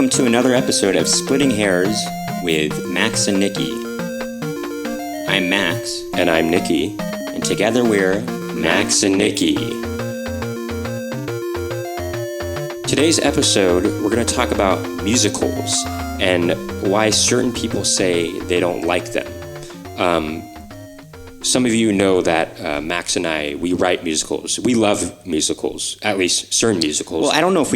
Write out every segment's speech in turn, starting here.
welcome to another episode of Splitting Hairs with Max and Nicky. I'm Max. And I'm Nicky. And together we're Max and Nicky. Today's episode, we're going to talk about musicals and why certain people say they don't like them. Some of you know that Max and I, we write musicals. We love musicals, at least certain musicals. Well, I don't know if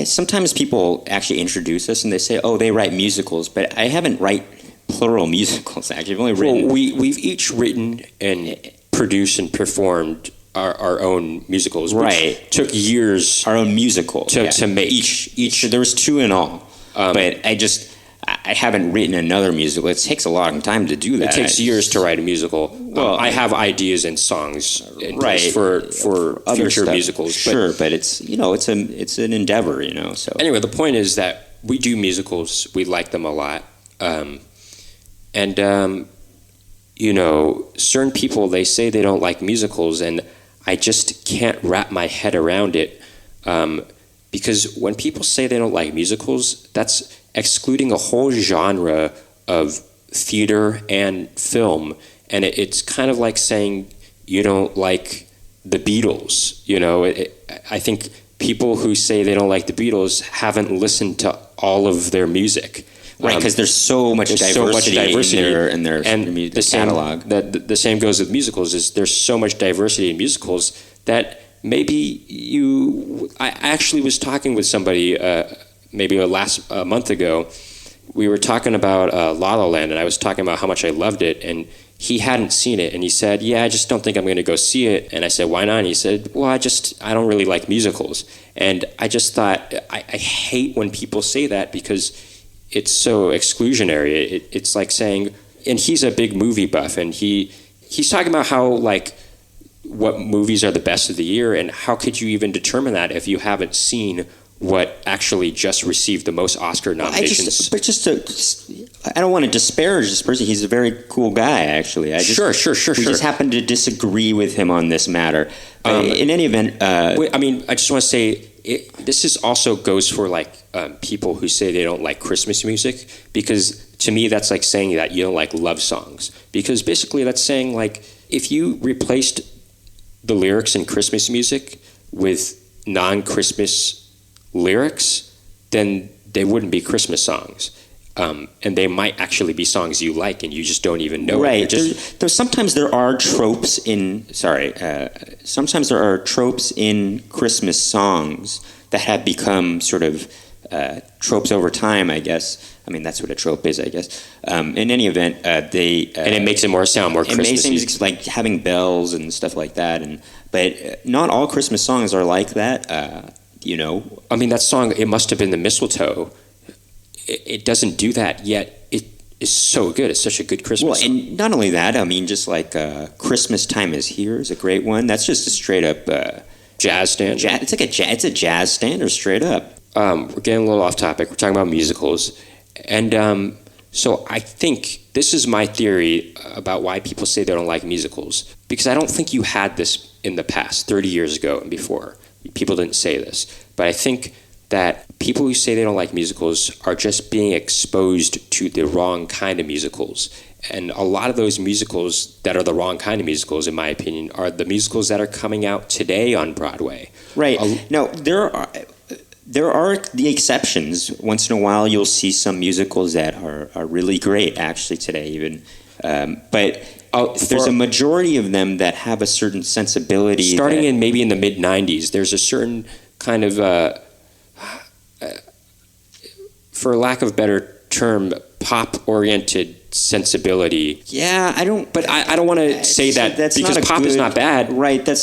sometimes people actually introduce us and they say, oh, they write musicals, but I haven't write plural musicals, actually. I've only written... Well, we've each written and produced and performed our own musicals. Right. Which took years. Our own musical. To make. Each. There was two in all. But I haven't written another musical. It takes a long time to do that. It takes years to write a musical. Well, I have ideas and songs for future musicals. Sure, but it's it's an endeavor, So anyway, the point is that we do musicals. We like them a lot, certain people, they say they don't like musicals, and I just can't wrap my head around it. Because when people say they don't like musicals, that's excluding a whole genre of theater and film. And it's kind of like saying you don't like the Beatles. I think people who say they don't like the Beatles haven't listened to all of their music. Right, because there's so much diversity in their music catalog. The same goes with musicals. There's so much diversity in musicals that maybe I actually was talking with somebody maybe a month ago. We were talking about La La Land, and I was talking about how much I loved it, and he hadn't seen it, and he said, yeah, I just don't think I'm going to go see it. And I said, why not? And he said, well, I don't really like musicals. And I just thought, I hate when people say that because it's so exclusionary. It's like saying, and he's a big movie buff, and he's talking about how, what movies are the best of the year, and how could you even determine that if you haven't seen what actually just received the most Oscar nominations? I don't want to disparage this person. He's a very cool guy, actually. Sure. We just happen to disagree with him on this matter. In any event... I just want to say, this is also goes for people who say they don't like Christmas music, because to me that's like saying that you don't like love songs. Because basically that's saying, if you replaced the lyrics in Christmas music with non-Christmas lyrics, then they wouldn't be Christmas songs. And they might actually be songs you like and you just don't even know. Right. Sometimes there are tropes in Christmas songs that have become sort of tropes over time, I guess. I mean, that's what a trope is, I guess. In any event, and it makes it sound more Christmassy. It makes things like having bells and stuff like that. But not all Christmas songs are like that. I mean, that song, It Must Have Been the Mistletoe. It doesn't do that, yet it is so good. It's such a good Christmas song. And not only that, I mean, just Christmas Time Is Here is a great one. That's just a straight up jazz standard. It's a jazz standard, straight up. We're getting a little off topic. We're talking about musicals. And so I think this is my theory about why people say they don't like musicals. Because I don't think you had this in the past, 30 years ago and before. People didn't say this. But I think that people who say they don't like musicals are just being exposed to the wrong kind of musicals. And a lot of those musicals that are the wrong kind of musicals, in my opinion, are the musicals that are coming out today on Broadway. Right. Now, there are the exceptions. Once in a while, you'll see some musicals that are really great, actually, today even. But there's a majority of them that have a certain sensibility. Starting in maybe in the mid-'90s, there's a certain kind of... for lack of a better term, pop-oriented sensibility. Yeah, I don't want to say that because pop is not bad. Right, it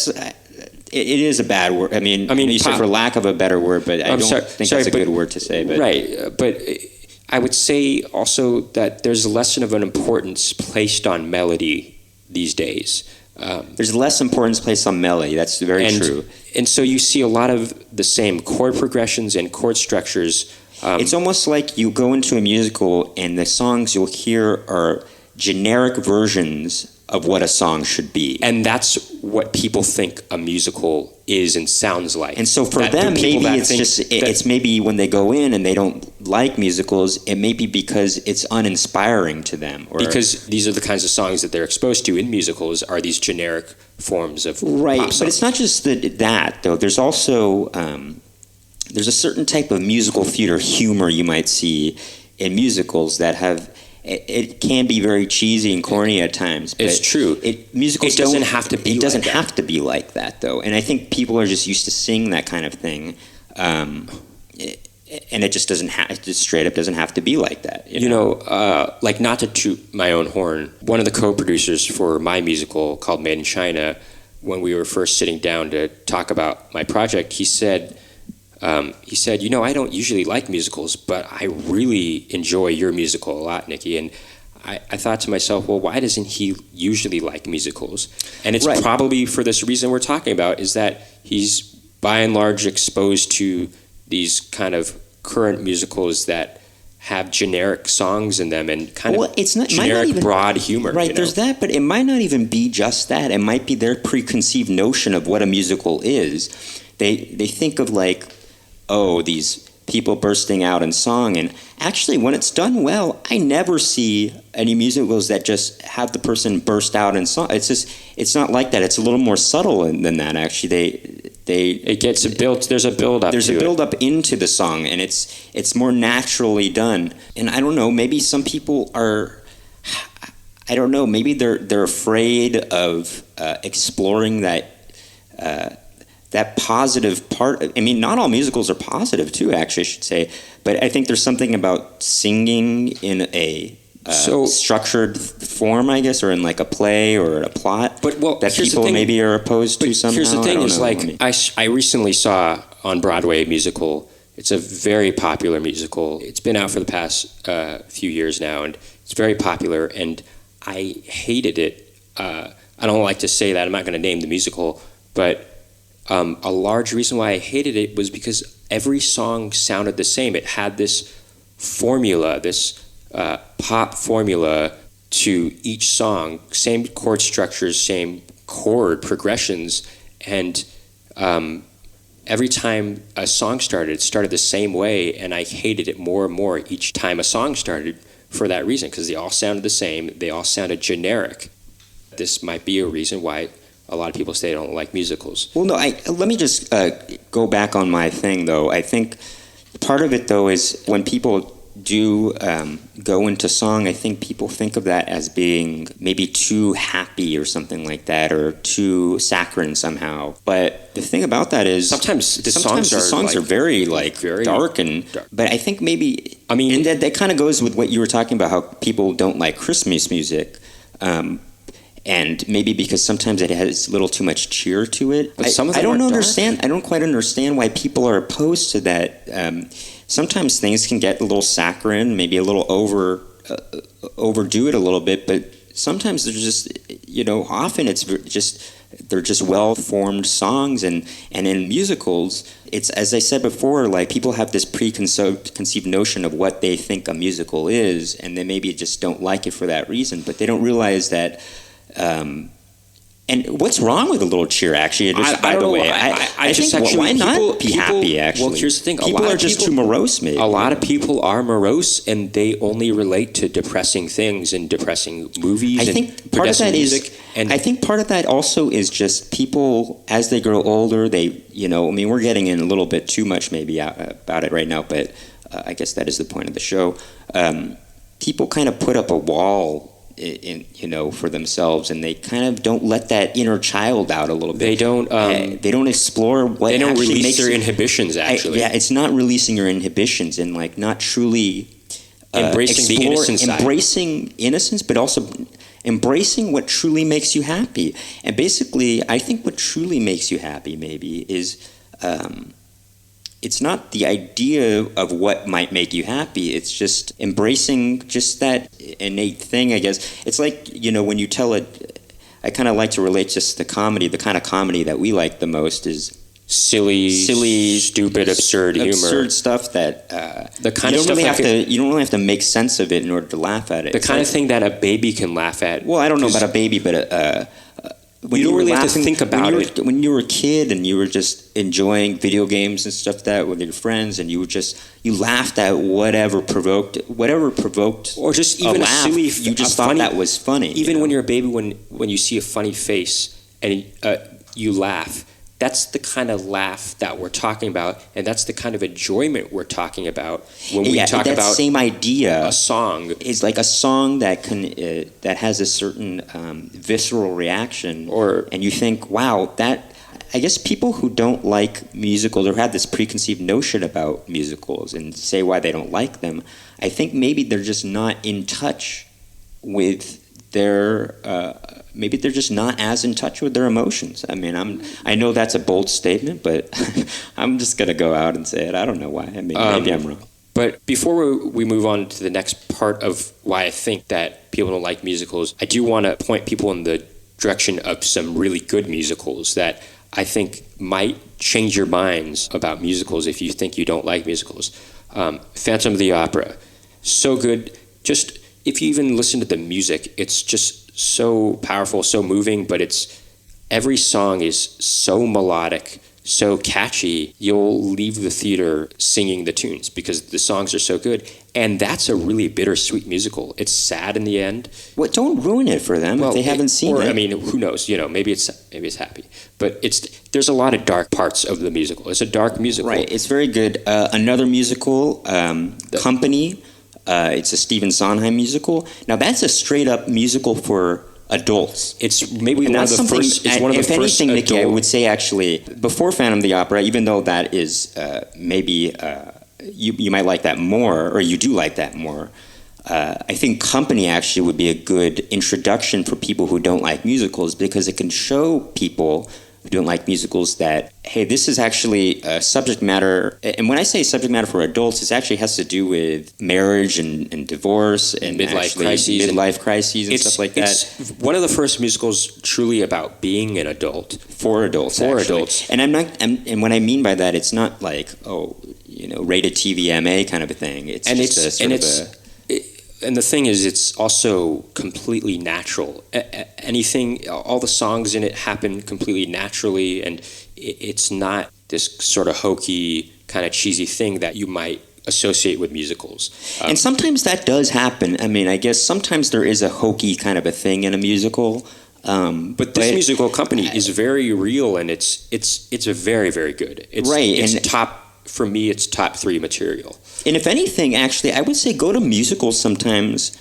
is a bad word. I mean you said for lack of a better word, but I don't think that's a good word to say. But. Right, but I would say also that there's less of an importance placed on melody these days. There's less importance placed on melody. That's very true. And so you see a lot of the same chord progressions and chord structures. It's almost like you go into a musical and the songs you'll hear are generic versions of what a song should be. And that's what people think a musical is and sounds like. And so for them, maybe it's just, it's maybe when they go in and they don't like musicals, it may be because it's uninspiring to them. Or because these are the kinds of songs that they're exposed to in musicals are these generic forms of right, pop songs. But it's not just that, though. There's also, there's a certain type of musical theater humor you might see in musicals that have, it can be very cheesy and corny at times. But it's true. Musicals it doesn't have to be. It doesn't like have to be like that, though. And I think people are just used to seeing that kind of thing, and it just doesn't have. It just straight up doesn't have to be like that. You know, like, not to toot my own horn. One of the co-producers for my musical called Made in China, when we were first sitting down to talk about my project, he said, you know, I don't usually like musicals, but I really enjoy your musical a lot, Nicky. And I thought to myself, well, why doesn't he usually like musicals? And it's probably for this reason we're talking about, is that he's by and large exposed to these kind of current musicals that have generic songs in them and kind of generic broad humor. Right, you know? There's that, but it might not even be just that. It might be their preconceived notion of what a musical is. They think of like, oh, these people bursting out in song. And actually, when it's done well, I never see any musicals that just have the person burst out in song. It's not like that. It's a little more subtle than that, actually. It gets built. There's a build-up. There's a build-up into the song, and it's more naturally done. And I don't know, maybe some people are, I don't know, maybe they're afraid of exploring that positive part. I mean, not all musicals are positive, too, actually, I should say. But I think there's something about singing in a structured form, I guess, or in like a play or a plot that people maybe are opposed to somehow. Here's the thing, is like, I recently saw on Broadway a musical. It's a very popular musical. It's been out for the past few years now, and it's very popular, and I hated it. I don't like to say that. I'm not going to name the musical, but a large reason why I hated it was because every song sounded the same. It had this formula, this pop formula to each song, same chord structures, same chord progressions, and every time a song started, it started the same way, and I hated it more and more each time a song started for that reason, because they all sounded the same, they all sounded generic. This might be a reason why a lot of people say they don't like musicals. Well, no, let me just go back on my thing, though. I think part of it, though, is when people do go into song, I think people think of that as being maybe too happy or something like that, or too saccharine somehow. But the thing about that is sometimes the songs are very dark, but I think maybe, I mean, and that kind of goes with what you were talking about, how people don't like Christmas music. And maybe because sometimes it has a little too much cheer to it. But some of them I don't quite understand why people are opposed to that. Sometimes things can get a little saccharine, maybe a little overdo it a little bit. But sometimes they're just, often it's they're just well-formed songs. And in musicals, it's, as I said before, like, people have this preconceived notion of what they think a musical is, and they maybe just don't like it for that reason. But they don't realize that. And what's wrong with a little cheer, actually? By the way, I think, why not be happy, actually? Well, here's the thing. People are just too morose, maybe. A lot of people are morose, and they only relate to depressing things and depressing movies. I think part of that music. I think part of that also is just people, as they grow older, we're getting in a little bit too much maybe about it right now, but I guess that is the point of the show. People kind of put up a wall for themselves, and they kind of don't let that inner child out a little bit. They don't. They don't explore what. They don't actually release their inhibitions. Actually, it's not releasing your inhibitions and not truly embracing the innocent side. Embracing innocence, but also embracing what truly makes you happy. And basically, I think what truly makes you happy maybe is. It's not the idea of what might make you happy. It's just embracing just that innate thing, I guess. It's like, when you tell it, I kind of like to relate just to comedy. The kind of comedy that we like the most is silly, stupid, absurd humor. Absurd stuff that The kind you of don't stuff really like have to. You don't really have to make sense of it in order to laugh at it. the kind of thing that a baby can laugh at. Well, I don't know about a baby, but when You don't were really have to think about it. When you were a kid and you were just enjoying video games and stuff like that with your friends, and you laughed at whatever provoked, Or just even a laugh, silly, you just a thought funny, that was funny. Even when you're a baby, when you see a funny face and you laugh, that's the kind of laugh that we're talking about, and that's the kind of enjoyment we're talking about when we talk that about same idea. a song. Is like a song that that has a certain visceral reaction, and you think, wow, that. I guess people who don't like musicals or have this preconceived notion about musicals and say why they don't like them, I think maybe they're just not in touch with their. Maybe they're just not as in touch with their emotions. I mean, I know that's a bold statement, but I'm just gonna go out and say it. I don't know why. I mean, maybe I'm wrong. But before we move on to the next part of why I think that people don't like musicals, I do want to point people in the direction of some really good musicals that I think might change your minds about musicals if you think you don't like musicals. Phantom of the Opera, so good. Just if you even listen to the music, it's just so powerful, so moving, but every song is so melodic, so catchy, you'll leave the theater singing the tunes because the songs are so good. And that's a really bittersweet musical. It's sad in the end. Well, don't ruin it for them if they haven't seen it. I mean, who knows? Maybe it's happy, but there's a lot of dark parts of the musical. It's a dark musical, right? It's very good. Another musical, Company. It's a Stephen Sondheim musical. Now that's a straight up musical for adults. It's maybe one of the first. It's one of the first. If anything, Nicky, I would say actually before Phantom of the Opera, even though that is maybe you might like that more, or you do like that more. I think Company actually would be a good introduction for people who don't like musicals because it can show people who don't like musicals that, hey, this is actually subject matter. And when I say subject matter for adults, it actually has to do with marriage and divorce and midlife crises and stuff like that. It's one of the first musicals truly about being an adult. For adults. And and what I mean by that, it's not like, rated TVMA kind of a thing. And the thing is, it's also completely natural. All the songs in it happen completely naturally, and it's not this sort of hokey, kind of cheesy thing that you might associate with musicals. And sometimes that does happen. I mean, I guess sometimes there is a hokey kind of a thing in a musical. But this musical Company is very real, and it's a very, very good. For me, it's top 3 material. And if anything, actually, I would say go to musicals sometimes.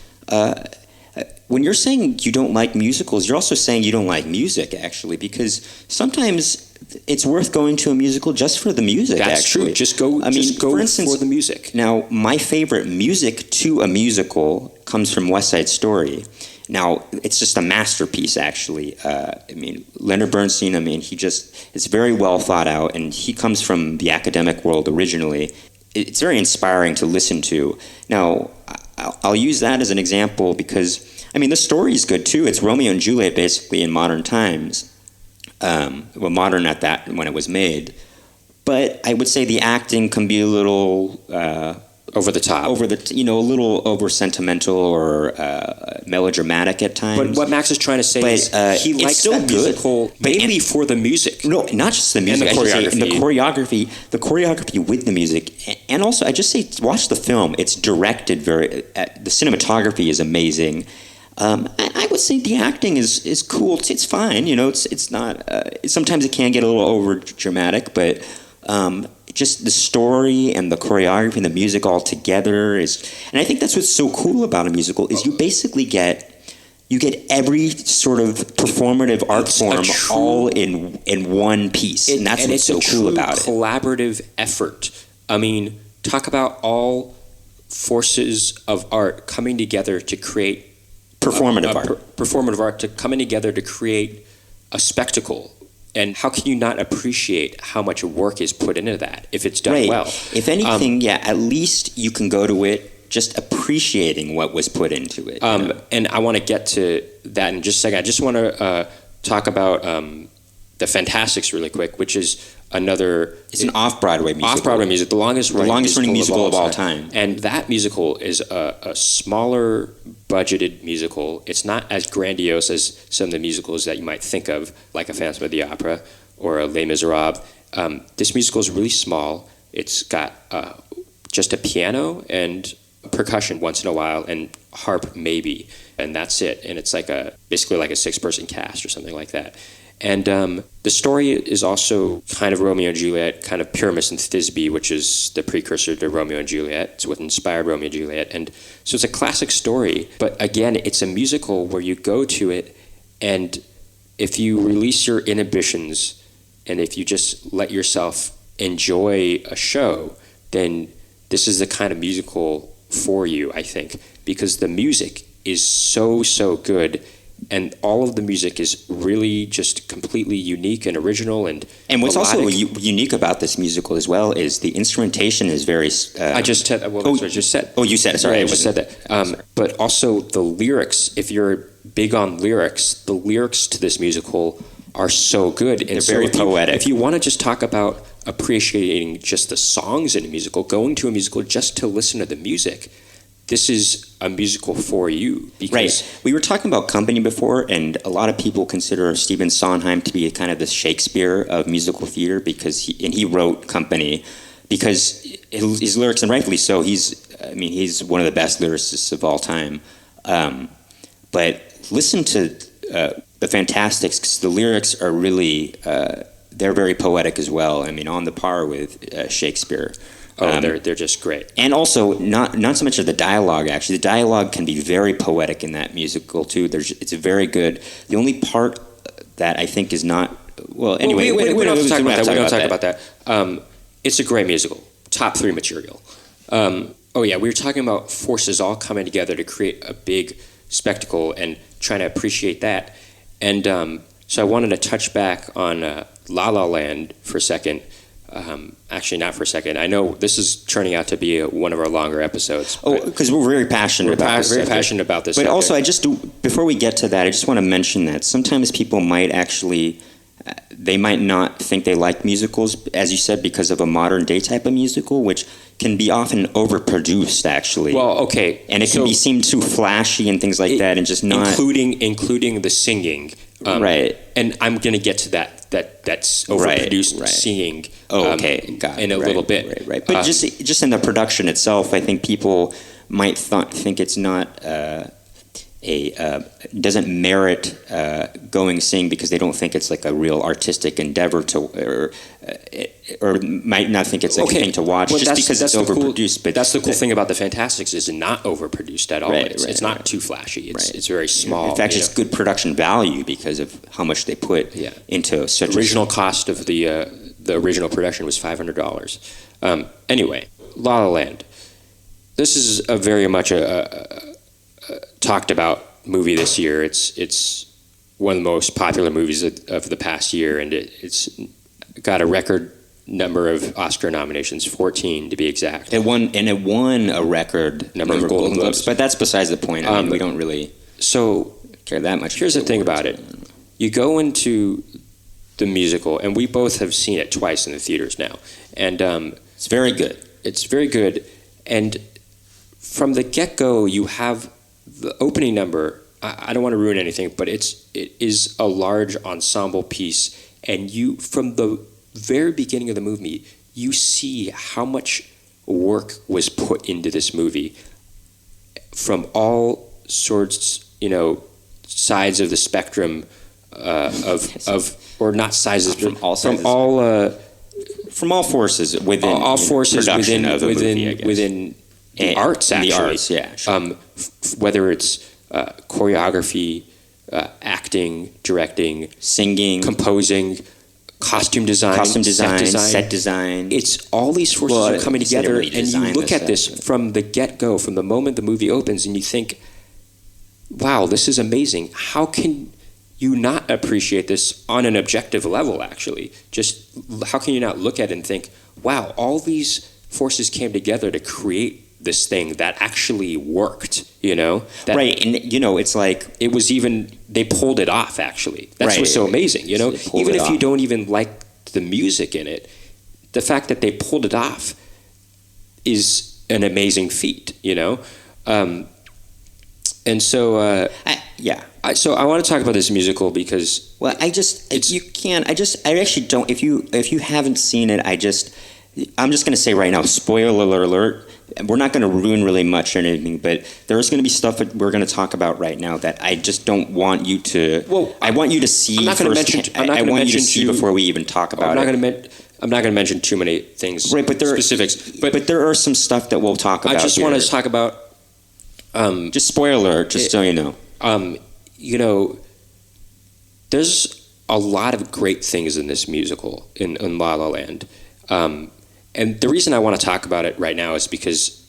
When you're saying you don't like musicals, you're also saying you don't like music, actually, because sometimes it's worth going to a musical just for the music. That's actually. True. Just go for instance, for the music. Now, my favorite music to a musical comes from West Side Story. Now, it's just a masterpiece, actually. Leonard Bernstein, it's very well thought out, and he comes from the academic world originally. It's very inspiring to listen to. Now, I'll use that as an example because, the story is good, too. It's Romeo and Juliet, basically, in modern times. Modern at that, when it was made. But I would say the acting can be a little... over the top, a little over sentimental or melodramatic at times. But what Max is trying to say is he likes that musical mainly for the music. No, not just the music. And the choreography. The choreography with the music, and also I just say watch the film. It's directed the cinematography is amazing. I would say the acting is cool. It's fine. It's not. Sometimes it can get a little over dramatic, but. Just the story and the choreography and the music all together and I think that's what's so cool about a musical is you basically get every sort of performative art form all in one piece, and that's what's so cool about it. Collaborative effort. Talk about all forces of art coming together to create performative art to coming together to create a spectacle. And how can you not appreciate how much work is put into that if it's done well? If anything, at least you can go to it just appreciating what was put into it. And I want to get to that in just a second. I just want to talk about the Fantastics really quick, which is another. It's an off-Broadway musical. Off-Broadway music, the longest running musical of all time. And that musical is a smaller budgeted musical. It's not as grandiose as some of the musicals that you might think of, like a Phantom of the Opera or a Les Miserables. This musical is really small. It's got just a piano and percussion once in a while and harp maybe, and that's it. And it's basically like a 6-person cast or something like that. And the story is also kind of Romeo and Juliet, kind of Pyramus and Thisbe, which is the precursor to Romeo and Juliet. It's what inspired Romeo and Juliet. And so it's a classic story. But again, it's a musical where you go to it, and if you release your inhibitions and if you just let yourself enjoy a show, then this is the kind of musical for you, I think, because the music is so good. And all of the music is really just completely unique and original and what's melodic. also unique about this musical as well is the instrumentation is very. I just said. Well, that's what I just said. Oh, you said it. Sorry, I just said that. But also the lyrics. If you're big on lyrics, the lyrics to this musical are so good. And they're very poetic. If you want to just talk about appreciating just the songs in a musical, going to a musical just to listen to the music, this is a musical for you. Because right. We were talking about company before, and a lot of people consider Stephen Sondheim to be kind of the Shakespeare of musical theater because he wrote Company because his lyrics, and rightfully so, he's one of the best lyricists of all time. But listen to the Fantastics because the lyrics are really they're very poetic as well. I mean, on the par with Shakespeare. They're just great. And also, not so much of the dialogue, actually. The dialogue can be very poetic in that musical, too. It's very good. The only part that I think is not... Well, anyway... We don't have to talk about that. We don't talk about that. It's a great musical. Top 3 material. We were talking about forces all coming together to create a big spectacle and trying to appreciate that. And so I wanted to touch back on La La Land for a second. Actually, not for a second. I know this is turning out to be one of our longer episodes. Oh, because we're very passionate about this. Very passionate about this. But also, before we get to that, I just want to mention that sometimes people might actually, they might not think they like musicals, as you said, because of a modern day type of musical, which can be often overproduced, actually. Well, okay. And it can be seem too flashy and things like that, and just not... Including the singing. Right. And I'm going to get to that's overproduced singing in a little bit. Right. But just in the production itself, I think people might think it's not doesn't merit going sing because they don't think it's like a real artistic endeavor or might not think it's like a thing to watch just because it's overproduced. But that's the cool thing about the Fantastics is not overproduced at all. It's not too flashy. It's very small. In fact, it's good production value because of how much they put into such. The original cost of the original production was $500. Anyway, La La Land. This is a very much a talked about movie this year. It's one of the most popular movies of the past year, and it's got a record number of Oscar nominations, 14 to be exact. It won a record number of Golden Globes, but that's besides the point. I mean, we don't really care that much. Here's the thing about it. You go into the musical, and we both have seen it twice in the theaters now, and it's very good. It's very good, and from the get-go, you have the opening number. I don't want to ruin anything, but it is a large ensemble piece, and you, from the very beginning of the movie, you see how much work was put into this movie from all sorts, sides of the spectrum or not sizes, from all forces within within the arts, actually. The arts, yeah. Sure. Whether it's choreography, acting, directing, singing, composing, costume design, set design. It's all these forces are coming together, and you look at this from the get-go, from the moment the movie opens, and you think, wow, this is amazing. How can you not appreciate this on an objective level, actually? Just how can you not look at it and think, wow, all these forces came together to create this thing that actually worked, right, and it's like it was even they pulled it off. Actually, that's what's so amazing. Even if you don't even like the music in it, the fact that they pulled it off is an amazing feat, you know? And so, so I want to talk about this musical because... Well, I actually don't, if you haven't seen it, I'm just going to say right now, spoiler alert, we're not going to ruin really much or anything, but there's going to be stuff that we're going to talk about right now that I just don't want you to... Well, I want you to see I'm not going to mention... I want you to see before we even talk about it. I'm not going to mention too many things, right, but specifics. But there are some stuff that we'll talk about. I just want to talk about... just spoiler, so you know. You know, there's a lot of great things in this musical, in La La Land. And the reason I want to talk about it right now is because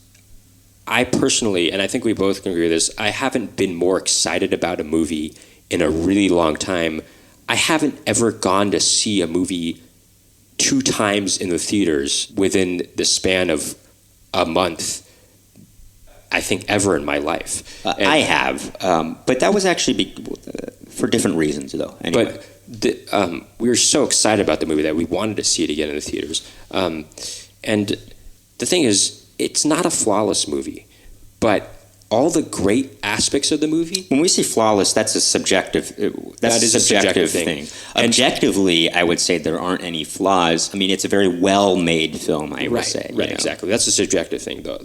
I personally, and I think we both can agree with this, I haven't been more excited about a movie in a really long time. I haven't ever gone to see a movie 2 times in the theaters within the span of a month, I think, ever in my life. I have, but that was actually for different reasons, though. Anyway. But we were so excited about the movie that we wanted to see it again in the theaters. And the thing is, it's not a flawless movie, but all the great aspects of the movie... When we say flawless, that's a subjective thing. Objectively, I would say there aren't any flaws. I mean, it's a very well-made film, I would say. Right, exactly. That's a subjective thing, though.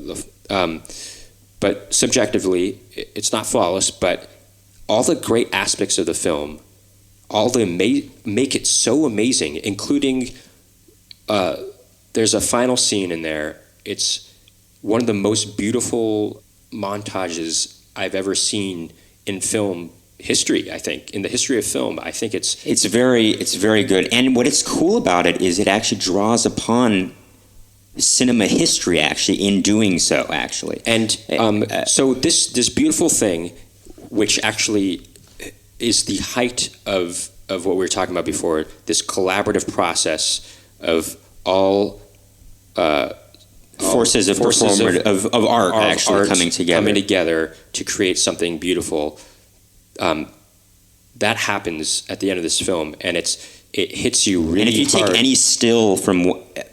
But subjectively, it's not flawless, but all the great aspects of the film, make it so amazing, including there's a final scene in there. It's one of the most beautiful montages I've ever seen in film history, I think. In the history of film, I think it's very good. And what is cool about it is it actually draws upon cinema history, actually, in doing so, actually. And so this beautiful thing, which actually is the height of what we were talking about before, this collaborative process of all forces of art actually coming together to create something beautiful. That happens at the end of this film, and it hits you really hard. And if you take any still from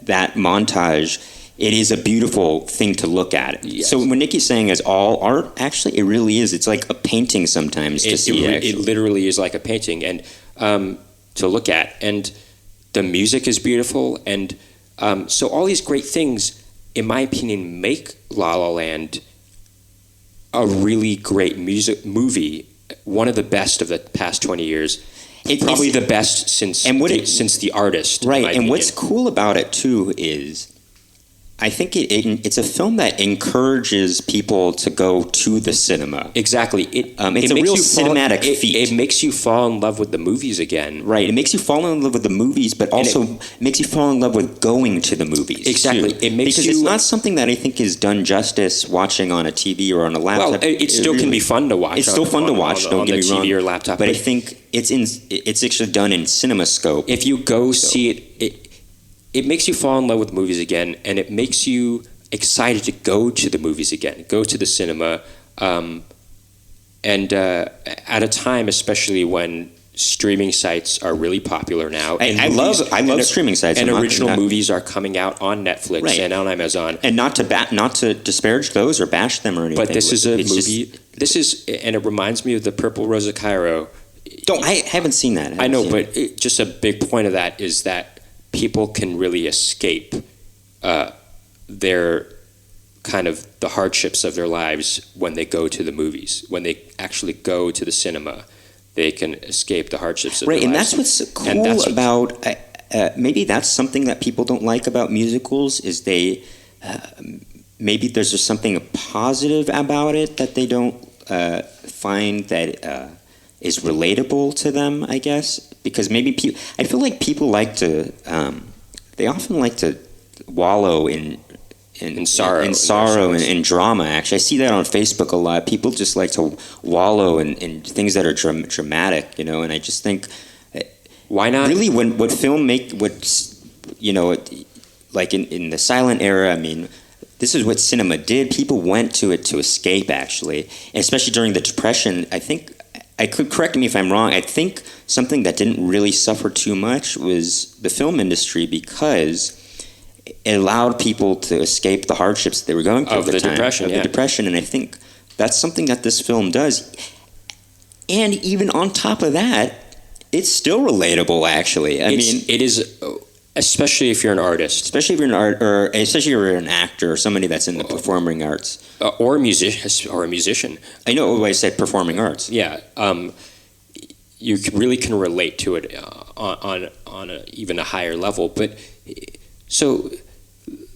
that montage, it is a beautiful thing to look at. Yes. So when Nicky's saying it's all art, actually, it really is. It's like a painting sometimes to see. It literally is like a painting, and to look at. And the music is beautiful, and so all these great things, in my opinion, make La La Land a really great movie. One of the best of the past 20 years. It's probably the best since The Artist. Right, and what's cool about it, too, is I think it's a film that encourages people to go to the cinema. Exactly. It's a real cinematic feat. It makes you fall in love with the movies again. Right. It makes you fall in love with the movies, but also makes you fall in love with going to the movies. Exactly. Too. Because it's not something that I think is done justice watching on a TV or on a laptop. Well, it still can be fun to watch. It's still fun to watch. Don't get me wrong. On the TV or laptop. But I think it's actually done in CinemaScope. If you go see it, it makes you fall in love with movies again, and it makes you excited to go to the movies again, go to the cinema, and at a time, especially when streaming sites are really popular now. I love streaming sites, and original movies are coming out on Netflix and on Amazon. And not to disparage those or bash them or anything. But this is a movie. And it reminds me of The Purple Rose of Cairo. I haven't seen that. I know, but just a big point of that is that people can really escape their kind of the hardships of their lives when they go to the movies. When they actually go to the cinema, they can escape the hardships of their lives. Right, and that's what's cool about... maybe that's something that people don't like about musicals, is they... maybe there's just something positive about it that they don't find that is relatable to them, I guess. Because maybe I feel like people like to... they often like to wallow in sorrow and drama, actually. I see that on Facebook a lot. People just like to wallow in things that are dramatic, and I just think... Why not? Really, what film like in the silent era, I mean... This is what cinema did. People went to it to escape, actually. And especially during the Depression, I think I could correct me if I'm wrong. I think something that didn't really suffer too much was the film industry, because it allowed people to escape the hardships they were going through Of the depression, yeah. the depression, and I think that's something that this film does. And even on top of that, it's still relatable. Actually, it is, especially if you're an artist, especially if you're an actor or somebody that's in the performing arts, or a musician. I know when I said performing arts. Yeah, you really can relate to it on even a higher level. But so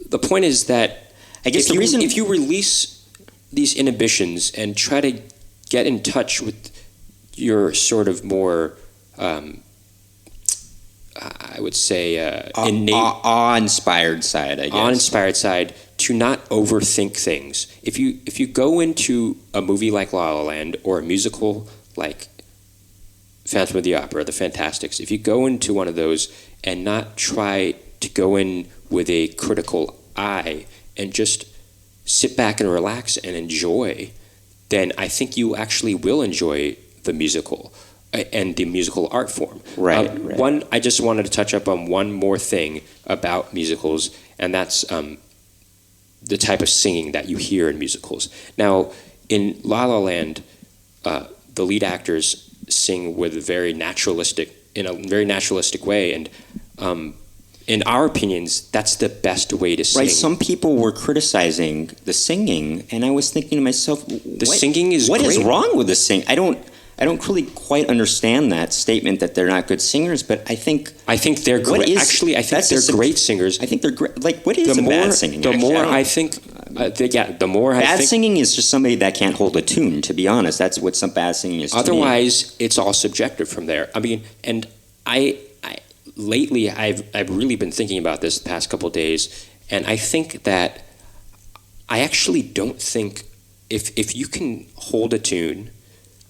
the point is that I guess if you release these inhibitions and try to get in touch with your sort of more, I would say, innate, awe-inspired side, I guess. Awe-inspired side, to not overthink things. If you go into a movie like La La Land or a musical like Phantom of the Opera, The Fantastics, if you go into one of those and not try to go in with a critical eye and just sit back and relax and enjoy, then I think you actually will enjoy the musical and the musical art form. Right. I just wanted to touch up on one more thing about musicals, and that's the type of singing that you hear in musicals. Now, in La La Land, the lead actors sing in a very naturalistic way, and in our opinions, that's the best way to sing. Right. Some people were criticizing the singing, and I was thinking to myself, singing is what great. is wrong with the singing? I don't really quite understand that statement that they're not good singers, but I think they're great. Actually, I think they're great singers. I think they're great. Like, what is bad singing? The more I think. Bad singing is just somebody that can't hold a tune. To be honest, that's what some bad singing is. Otherwise, it's all subjective from there. I mean, and lately I've really been thinking about this the past couple of days, and I think that I actually don't think if you can hold a tune,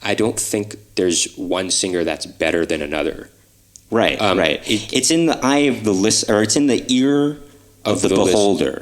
I don't think there's one singer that's better than another. Right, right. It's in the eye of the listener, or it's in the ear of the beholder.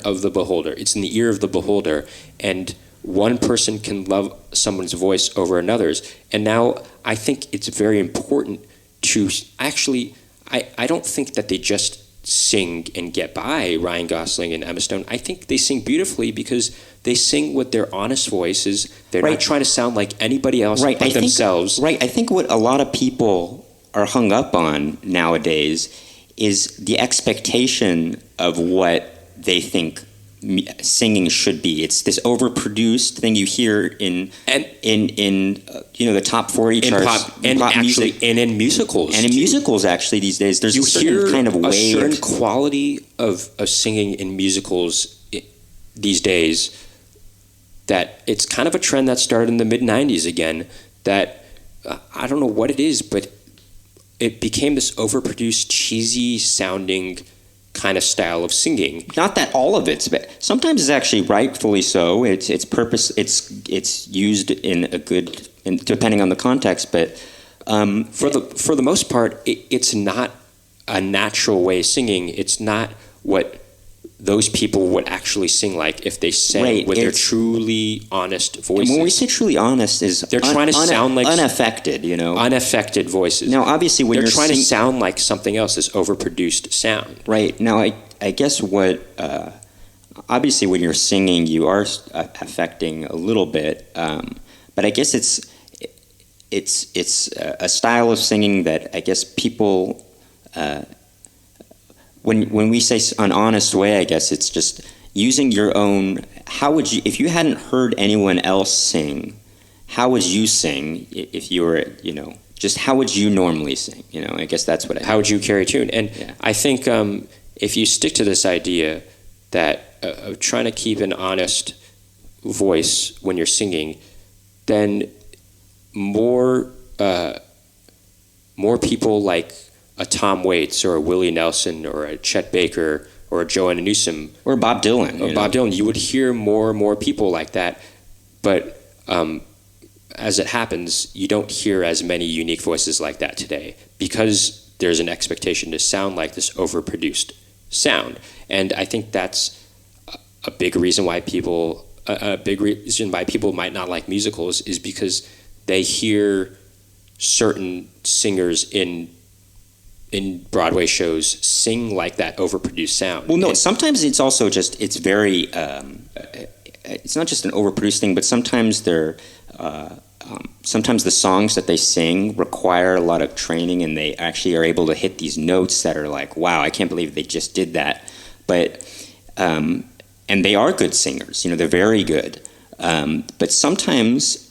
It's in the ear of the beholder, and one person can love someone's voice over another's. And now I think it's very important to actually. I don't think that they just sing and get by, Ryan Gosling and Emma Stone. I think they sing beautifully because they sing with their honest voices. They're not trying to sound like anybody else but themselves. I think what a lot of people are hung up on nowadays is the expectation of what they think singing should be. It's this overproduced thing you hear in the top 40 charts, pop music, and in musicals, actually these days. There's you a certain hear kind of way, a certain quality of singing in musicals these days. That it's kind of a trend that started in the mid-90s again. That I don't know what it is, but it became this overproduced, cheesy sounding kind of style of singing. Not that all of it's, but sometimes it's actually rightfully so. It's used in a good, depending on the context. But for the most part, it's not a natural way of singing. It's not what those people would actually sing like if they sang with their truly honest voices. When we say truly honest, they're trying to sound like unaffected, unaffected voices. Now, obviously, when they're trying to sound like something else, this overproduced sound. Right. Now, I guess what obviously when you're singing, you are affecting a little bit, but I guess it's a style of singing that I guess people. When we say an honest way, I guess it's just using your own. How would you, if you hadn't heard anyone else sing, how would you sing if you were, just how would you normally sing? I guess that's what. How would you carry a tune? And I think if you stick to this idea that of trying to keep an honest voice when you're singing, then more people like a Tom Waits or a Willie Nelson or a Chet Baker or a Joanna Newsom or Bob Dylan. You would hear more and more people like that. But as it happens, you don't hear as many unique voices like that today because there's an expectation to sound like this overproduced sound. And I think that's a big reason why people might not like musicals is because they hear certain singers in Broadway shows sing like that overproduced sound. Well, no, sometimes it's also just, it's very, it's not just an overproduced thing, but sometimes sometimes the songs that they sing require a lot of training, and they actually are able to hit these notes that are like, wow, I can't believe they just did that. But, and they are good singers, they're very good. But sometimes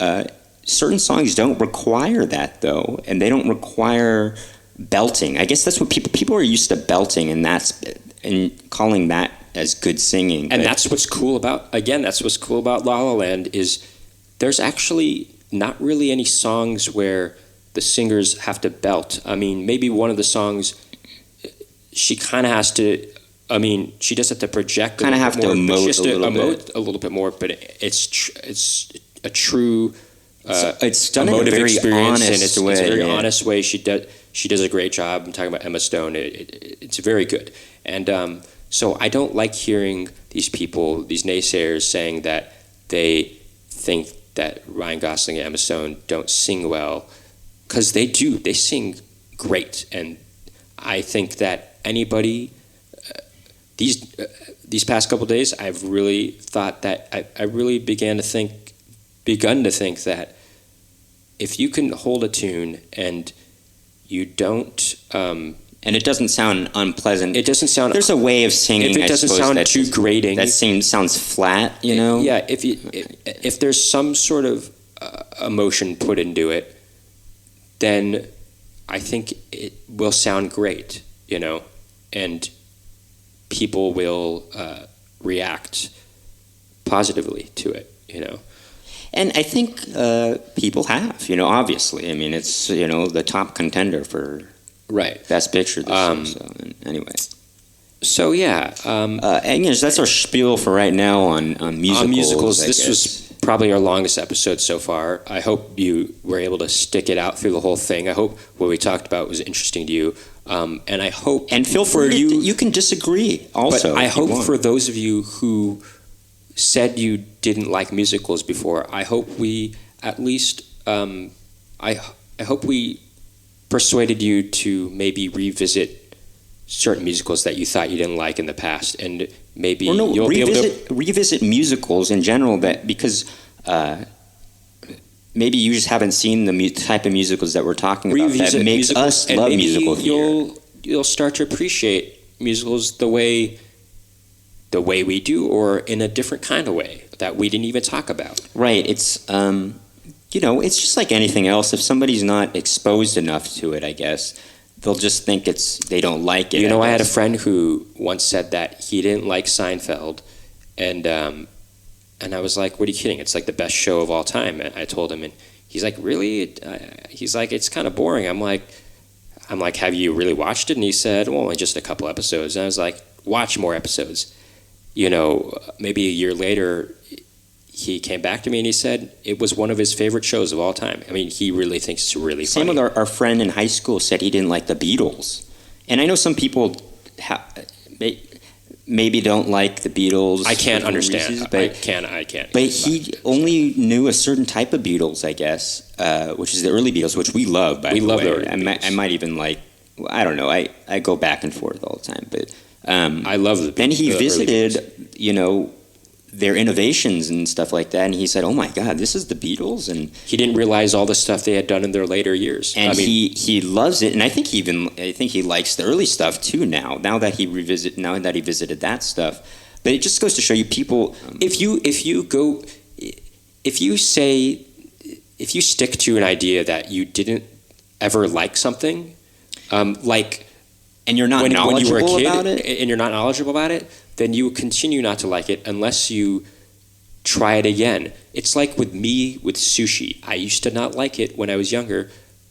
certain songs don't require that, though, and they don't require belting. I guess that's what people are used to belting, and calling that as good singing. And that's what's cool about La La Land is there's actually not really any songs where the singers have to belt. I mean, maybe one of the songs she kind of has to. I mean, she does have to project. Kind of have to emote a little bit more, but it's a true. It's done in a very honest way. It's a very honest way. She does a great job. I'm talking about Emma Stone. It's very good. And so I don't like hearing these people, these naysayers, saying that they think that Ryan Gosling and Emma Stone don't sing well, because they do. They sing great. And I think that anybody, these past couple of days, I've really thought that I really begun to think that if you can hold a tune and you don't, and it doesn't sound unpleasant. It doesn't sound. There's a way of singing. If it doesn't sound too grating, that sounds flat. Yeah. If there's some sort of emotion put into it, then I think it will sound great. And people will react positively to it. And I think people have, obviously. I mean, it's, the top contender for Best Picture this year. So, anyway. So, yeah. And that's our spiel for right now on musicals. On musicals, this was probably our longest episode so far. I hope you were able to stick it out through the whole thing. I hope what we talked about was interesting to you. And I hope... And feel free you can disagree also. But I hope for those of you who said you didn't like musicals before, I hope we at least I hope we persuaded you to maybe revisit certain musicals that you thought you didn't like in the past, and maybe you'll be able to revisit musicals in general, because maybe you just haven't seen the type of musicals that we're talking about that makes us love musical theater. You'll start to appreciate musicals the way we do, or in a different kind of way that we didn't even talk about. Right. It's it's just like anything else. If somebody's not exposed enough to it, I guess they'll just think they don't like it. I had a friend who once said that he didn't like Seinfeld, and I was like, "What are you kidding? It's like the best show of all time." And I told him, and he's like, "Really?" He's like, "It's kind of boring." I'm like, "Have you really watched it?" And he said, "Well, only just a couple episodes." And I was like, "Watch more episodes." Maybe a year later, he came back to me and he said it was one of his favorite shows of all time. I mean, he really thinks it's really funny. Same with our friend in high school said he didn't like the Beatles. And I know some people maybe don't like the Beatles. I can't understand. I can't. But he only knew a certain type of Beatles, I guess, which is the early Beatles, which we love, by the way. We love the early Beatles. I might even I don't know. I go back and forth all the time, but... I love the. Then he visited, their innovations and stuff like that, and he said, "Oh my God, this is the Beatles!" And he didn't realize all the stuff they had done in their later years. And he loves it, and I think he likes the early stuff too now. Now that he visited that stuff, but it just goes to show you people. If you stick to an idea that you didn't ever like something, and you're not knowledgeable about it, and you're not knowledgeable about it, then you continue not to like it unless you try it again. It's like with me with sushi. I used to not like it when I was younger,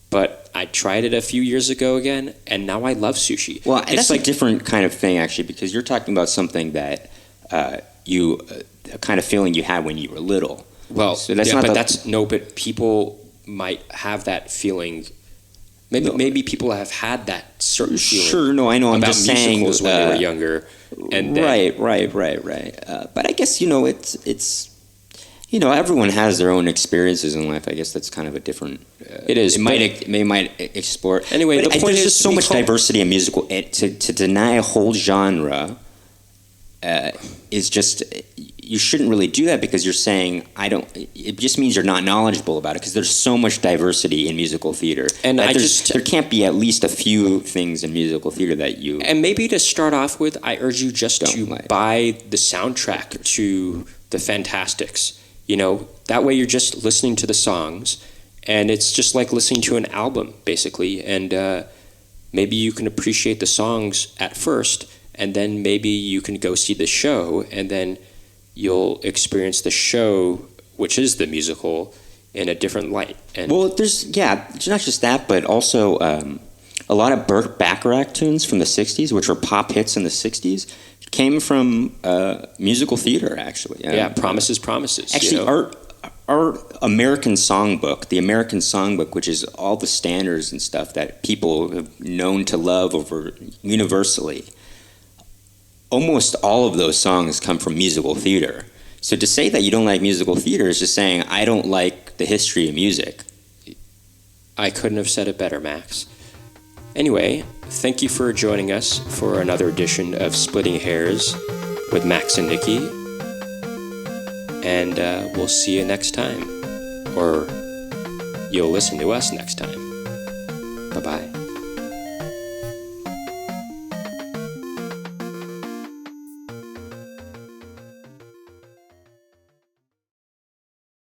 but I tried it a few years ago again, and now I love sushi. Well, that's a different kind of thing, actually, because you're talking about something that a kind of feeling you had when you were little. Well, so but people might have that feeling. Maybe people have had that certain feeling. Sure, no, I know. I'm just saying when they were younger, and right. But I guess it's. You know, everyone has their own experiences in life. I guess that's kind of a different. It is. It might explore. Anyway, the point there's is just so much diversity in musical. To deny a whole genre is just, you shouldn't really do that, because you're saying I don't. It just means you're not knowledgeable about it, because there's so much diversity in musical theater, and there can't be at least a few things in musical theater that you. And maybe to start off with, I urge you just to buy the soundtrack to the Fantastics. You know, that way you're just listening to the songs, and it's just like listening to an album, basically. And maybe you can appreciate the songs at first, and then maybe you can go see the show, and then you'll experience the show, which is the musical, in a different light. And well, it's not just that, but also a lot of Burt Bacharach tunes from the 60s, which were pop hits in the 60s, came from musical theater, actually. Yeah, Promises. Actually, you know? our American Songbook, the American Songbook, which is all the standards and stuff that people have known to love over universally, almost all of those songs come from musical theater. So to say that you don't like musical theater is just saying, I don't like the history of music. I couldn't have said it better, Max. Anyway, thank you for joining us for another edition of Splitting Hairs with Max and Nicky. And we'll see you next time. Or you'll listen to us next time. Bye-bye.